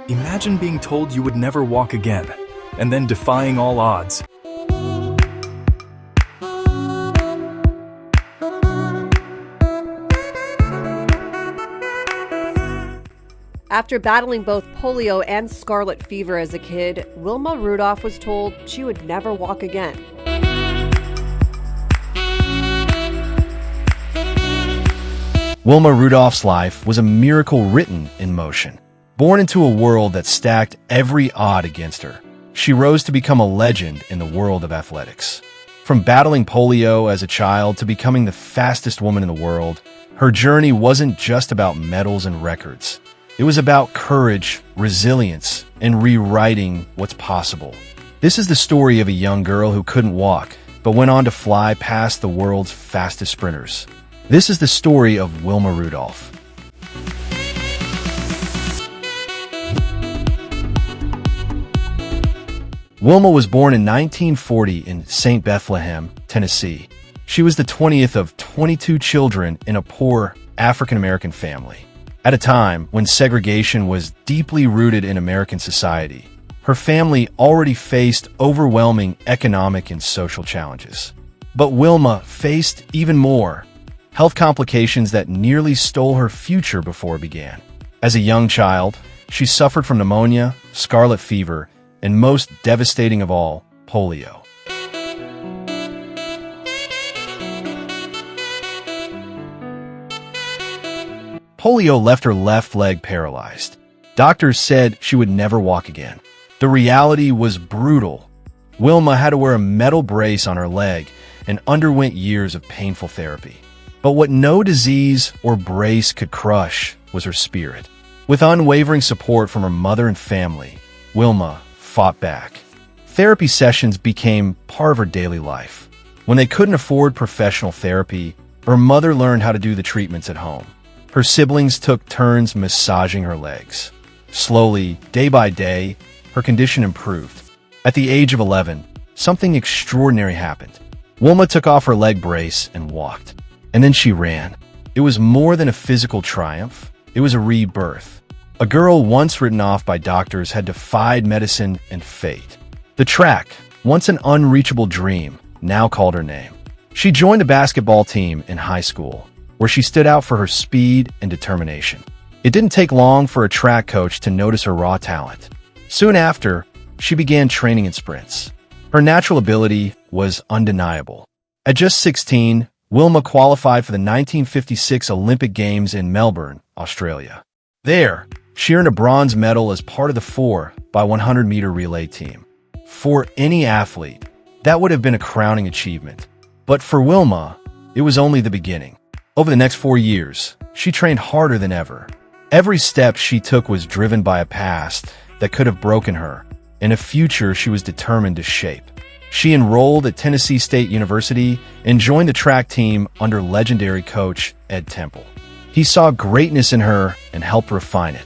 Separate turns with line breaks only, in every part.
Imagine being told you would never walk again, and then defying all odds.
After battling both polio and scarlet fever as a kid, Wilma Rudolph was told she would never walk again.
Wilma Rudolph's life was a miracle written in motion. Born into a world that stacked every odd against her, she rose to become a legend in the world of athletics. From battling polio as a child to becoming the fastest woman in the world, her journey wasn't just about medals and records. It was about courage, resilience, and rewriting what's possible. This is the story of a young girl who couldn't walk, but went on to fly past the world's fastest sprinters. This is the story of Wilma Rudolph. Wilma was born in 1940 in St. Bethlehem, Tennessee. She was the 20th of 22 children in a poor African-American family. At a time when segregation was deeply rooted in American society, her family already faced overwhelming economic and social challenges. But Wilma faced even more: health complications that nearly stole her future before it began. As a young child, she suffered from pneumonia, scarlet fever, and most devastating of all, polio. Polio left her left leg paralyzed. Doctors said she would never walk again. The reality was brutal. Wilma had to wear a metal brace on her leg and underwent years of painful therapy. But what no disease or brace could crush was her spirit. With unwavering support from her mother and family, Wilma fought back. Therapy sessions became part of her daily life. When they couldn't afford professional therapy, her mother learned how to do the treatments at home. Her siblings took turns massaging her legs. Slowly, day by day, her condition improved. At the age of 11, something extraordinary happened. Wilma took off her leg brace and walked. And then she ran. It was more than a physical triumph. It was a rebirth. A girl once written off by doctors had defied medicine and fate. The track, once an unreachable dream, now called her name. She joined the basketball team in high school, where she stood out for her speed and determination. It didn't take long for a track coach to notice her raw talent. Soon after, she began training in sprints. Her natural ability was undeniable. At just 16, Wilma qualified for the 1956 Olympic Games in Melbourne, Australia. There, she earned a bronze medal as part of the 4x100-meter relay team. For any athlete, that would have been a crowning achievement. But for Wilma, it was only the beginning. Over the next 4 years, she trained harder than ever. Every step she took was driven by a past that could have broken her, and a future she was determined to shape. She enrolled at Tennessee State University and joined the track team under legendary coach Ed Temple. He saw greatness in her and helped refine it.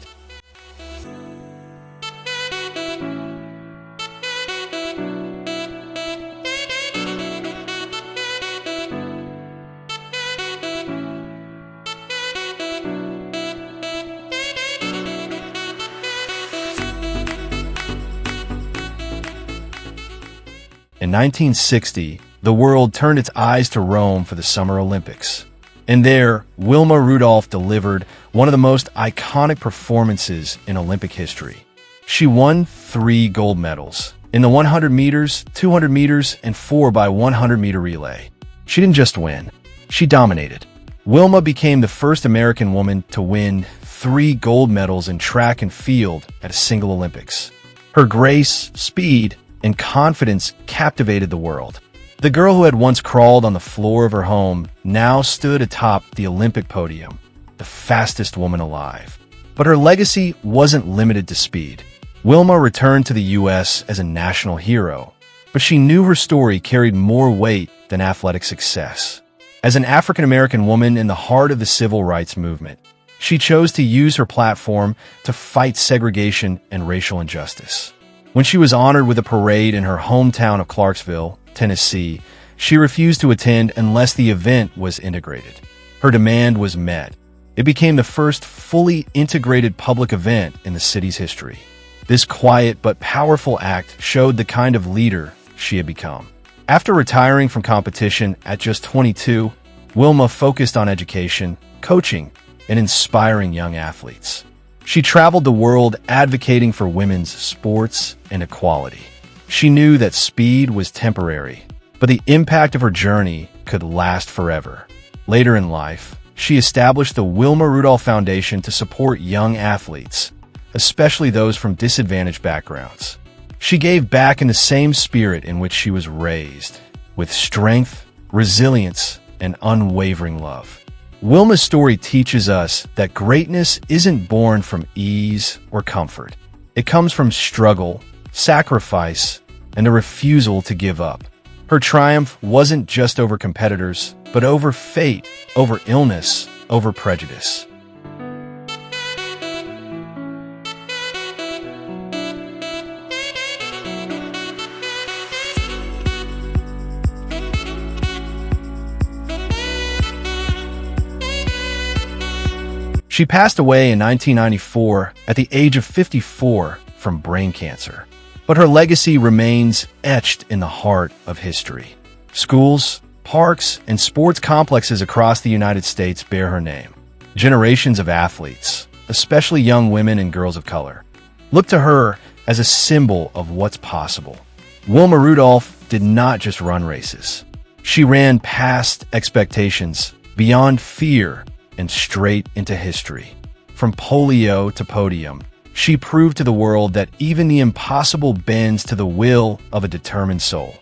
In 1960, the world turned its eyes to Rome for the Summer Olympics. And there, Wilma Rudolph delivered one of the most iconic performances in Olympic history. She won 3 gold medals in the 100 meters, 200 meters, and 4x100-meter relay. She didn't just win, she dominated. Wilma became the first American woman to win 3 gold medals in track and field at a single Olympics. Her grace, speed, and confidence captivated the world. The girl who had once crawled on the floor of her home now stood atop the Olympic podium, the fastest woman alive. But her legacy wasn't limited to speed. Wilma returned to the U.S. as a national hero, but she knew her story carried more weight than athletic success. As an African-American woman in the heart of the civil rights movement, she chose to use her platform to fight segregation and racial injustice. When she was honored with a parade in her hometown of Clarksville, Tennessee, she refused to attend unless the event was integrated. Her demand was met. It became the first fully integrated public event in the city's history. This quiet but powerful act showed the kind of leader she had become. After retiring from competition at just 22, Wilma focused on education, coaching, and inspiring young athletes. She traveled the world advocating for women's sports and equality. She knew that speed was temporary, but the impact of her journey could last forever. Later in life, she established the Wilma Rudolph Foundation to support young athletes, especially those from disadvantaged backgrounds. She gave back in the same spirit in which she was raised, with strength, resilience, and unwavering love. Wilma's story teaches us that greatness isn't born from ease or comfort. It comes from struggle, sacrifice, and a refusal to give up. Her triumph wasn't just over competitors, but over fate, over illness, over prejudice. She passed away in 1994 at the age of 54 from brain cancer. But her legacy remains etched in the heart of history. Schools, parks, and sports complexes across the United States bear her name. Generations of athletes, especially young women and girls of color, look to her as a symbol of what's possible. Wilma Rudolph did not just run races. She ran past expectations, beyond fear, and straight into history. From polio to podium, she proved to the world that even the impossible bends to the will of a determined soul.